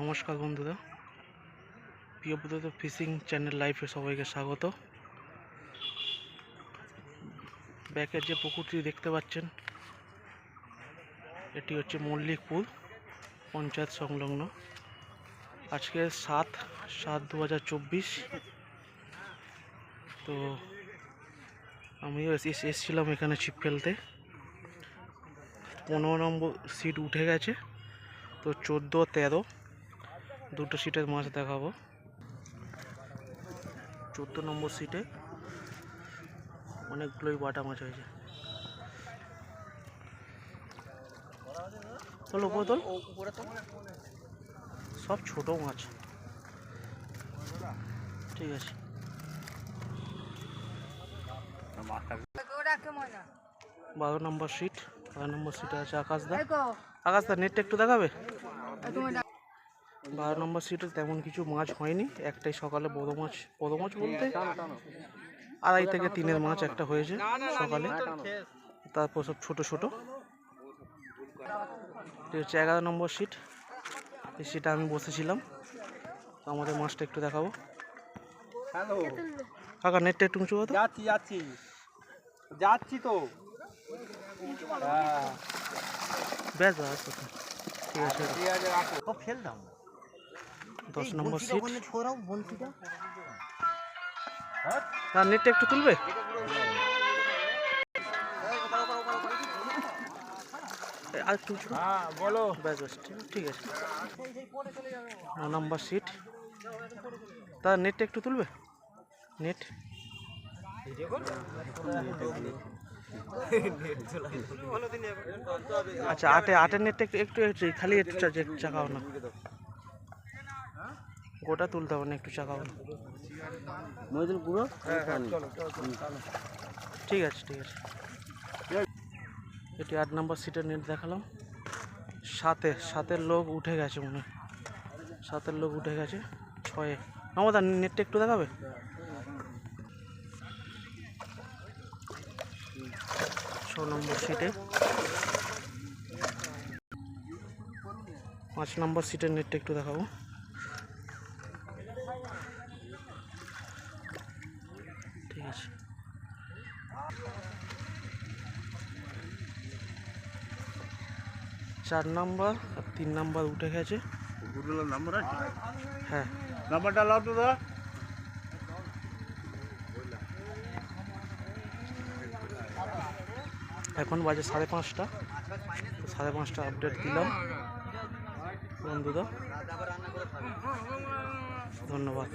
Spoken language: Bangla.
নমস্কার বন্ধুরা, প্রিয়ব্রত ফিশিং চ্যানেল লাইফে সবাইকে স্বাগত। ব্যাকের যে পুকুরটি দেখতে পাচ্ছেন এটি হচ্ছে মল্লিকপুর পঞ্চায়েত সংলগ্ন। আজকে 7/7/2024। তো আমিও এসেছিলাম এখানে ছিপ ফেলতে। 15 নম্বর সিট উঠে গেছে, তো 14-13 দুটো সিটের মাছ দেখাবো। 14 নম্বর সিটে অনেকগুলোই বাটা মাছ হয়েছে। চলো উপরে তোল, সব ছোট মাছ। ঠিক আছে, 12 নম্বর সিট। 12 নম্বর সিটে আছে আকাশদা। আকাশদা নেটটা একটু দেখাবে। 12 নম্বর সিটে তেমন কিছু মাছ হয়নি, একটাই সকালে বড় মাছ বলতে 2.5 থেকে 3 মাছ একটা হয়েছে সকালে, তারপর সব ছোট ছোট। এটা হচ্ছে 11 নম্বর সিট। এই সিটে আমি বসেছিলাম। তো আমাদের মাছটা একটু দেখাবো। হ্যালো কাকা নেটটা একটু উঁচু করো। যাচ্ছি তো। ব্যাস ব্যাস, ঠিক আছে। 10 নম্বর সিট। আর নেটটা একটু তুলবে। আর একটু উঁচু। বলো। ব্যাস ব্যাস, ঠিক আছে। 9 নম্বর সিট। তার নেটটা একটু তুলবে। নেট আচ্ছা, আটের নেটটা একটু খালি একটু চাকাও না, গোটা তুলতে হবে না, একটু চাকাও না। ঠিক আছে ঠিক আছে। এটি 8 নম্বর সিটের নেট দেখালাম। সাতের লোক উঠে গেছে মনে হয়, 7 লোক উঠে গেছে। 6 আমাদের নেটটা একটু দেখাবে। 6 নম্বর সিটে। 5 নম্বর সিটের নেটটা একটু দেখাবো। ঠিক আছে। 4 নম্বর আর 3 নম্বর উঠে গেছে। হ্যাঁ, নাম্বারটা লাও তো দাদা। এখন বাজে 5:30টা। 5:30টা আপডেট দিলাম বন্ধুরা। ধন্যবাদ।